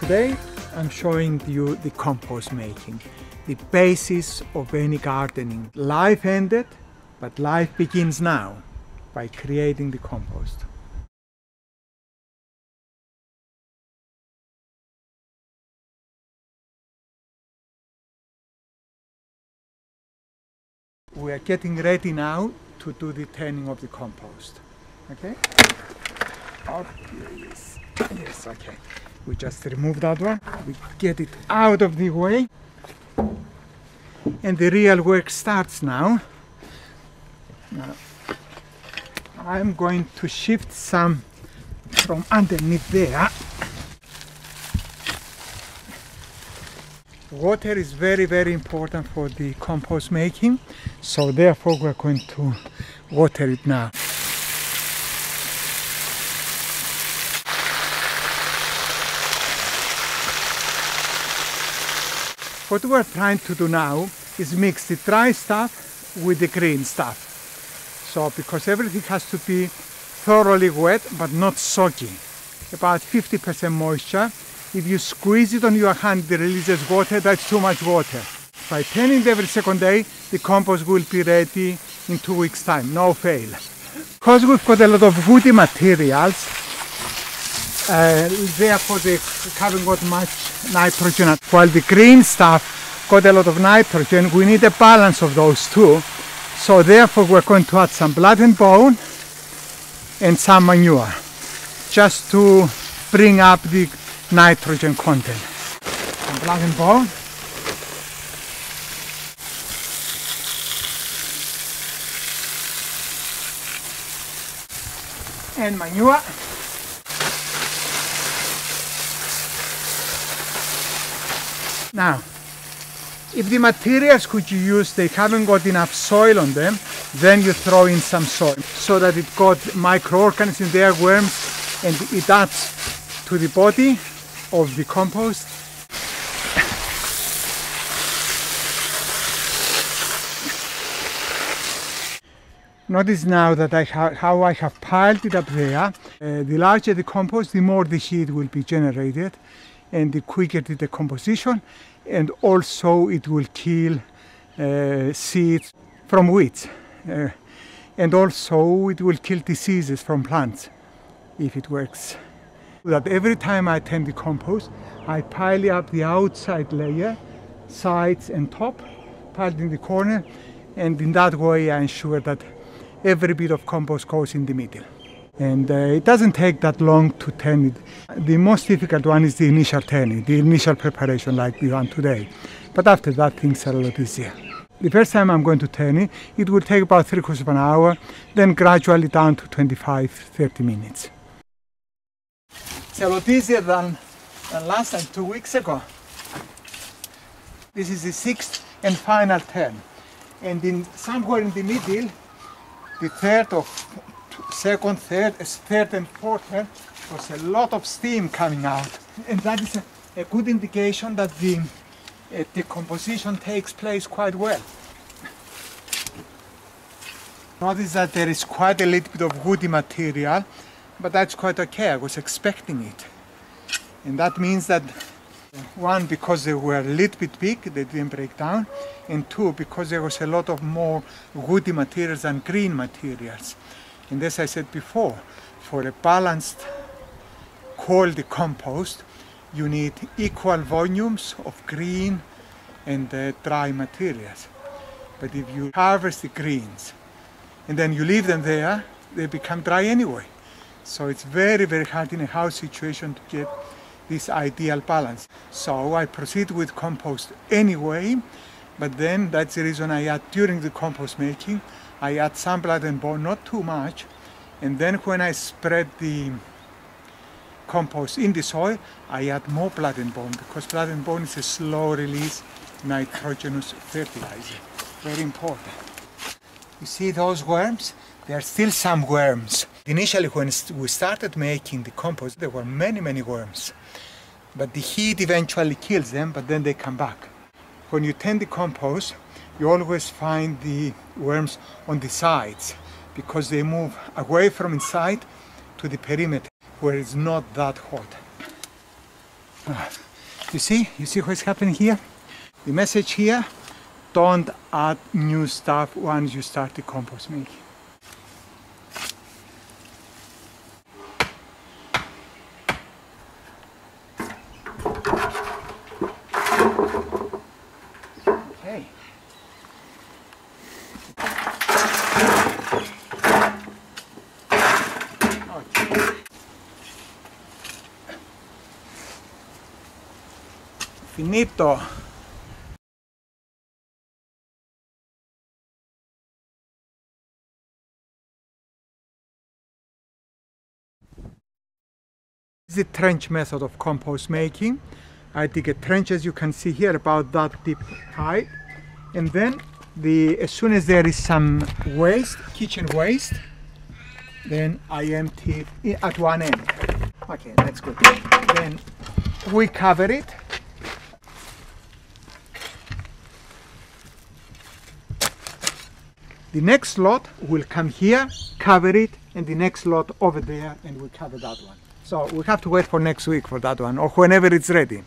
Today I'm showing you the compost making, the basis of any gardening. Life ended, but life begins now by creating the compost. We are getting ready now to do the turning of the compost. Okay? Oh, yes. Yes, okay. We just remove that one. We get it out of the way. And the real work starts now. Now, I'm going to shift some from underneath there. Water is very, very important for the compost making, so therefore we're going to water it now. What we're trying to do now is mix the dry stuff with the green stuff. So because everything has to be thoroughly wet but not soggy, about 50% moisture. If you squeeze it on your hand, it releases water. That's too much water. By turning it every second day, the compost will be ready in 2 weeks' time, no fail. Because we've got a lot of woody materials, therefore they haven't got much nitrogen. While the green stuff got a lot of nitrogen, we need a balance of those two. So therefore we're going to add some blood and bone and some manure, just to bring up the nitrogen content. Some blood and bone. And manure. Now, if the materials which you use, they haven't got enough soil on them, then you throw in some soil so that it got microorganisms in there, worms, and it adds to the body of the compost. Notice now that how I have piled it up there. The larger the compost, the more the heat will be generated and the quicker the decomposition, and also it will kill seeds from weeds, and also it will kill diseases from plants if it works. That every time I turn the compost, I pile up the outside layer, sides and top, piled in the corner, and in that way I ensure that every bit of compost goes in the middle. And it doesn't take that long to turn it. The most difficult one is the initial turning, the initial preparation like the one today. But after that, things are a lot easier. The first time I'm going to turn it, it will take about 3/4 of an hour, then gradually down to 25-30 minutes. It's a lot easier than last time, 2 weeks ago. This is the 6th and final turn. And somewhere in the middle, the third and fourth turn, was a lot of steam coming out. And that is a good indication that the decomposition takes place quite well. Notice that there is quite a little bit of woody material, but that's quite okay. I was expecting it. And that means that, one, because they were a little bit big, they didn't break down, and two, because there was a lot of more woody materials than green materials. And as I said before, for a balanced quality compost, you need equal volumes of green and dry materials. But if you harvest the greens and then you leave them there, they become dry anyway. So it's very, very hard in a house situation to get this ideal balance. So I proceed with compost anyway, but then that's the reason I add during the compost making, I add some blood and bone, not too much, and then when I spread the compost in the soil, I add more blood and bone, because blood and bone is a slow release nitrogenous fertilizer. Very important. You see those worms? There are still some worms. Initially when we started making the compost, there were many, many worms. But the heat eventually kills them, but then they come back. When you turn the compost, you always find the worms on the sides, because they move away from inside to the perimeter where it's not that hot. You see what's happening here? The message here, don't add new stuff once you start the compost making. Okay. Finito. This is the trench method of compost making. I dig a trench, as you can see here, about that deep height, and then as soon as there is some waste, kitchen waste, then I empty it at one end. Okay, that's good. Then we cover it. The next lot will come here, cover it, and the next lot over there, and we'll cover that one. So we have to wait for next week for that one, or whenever it's ready.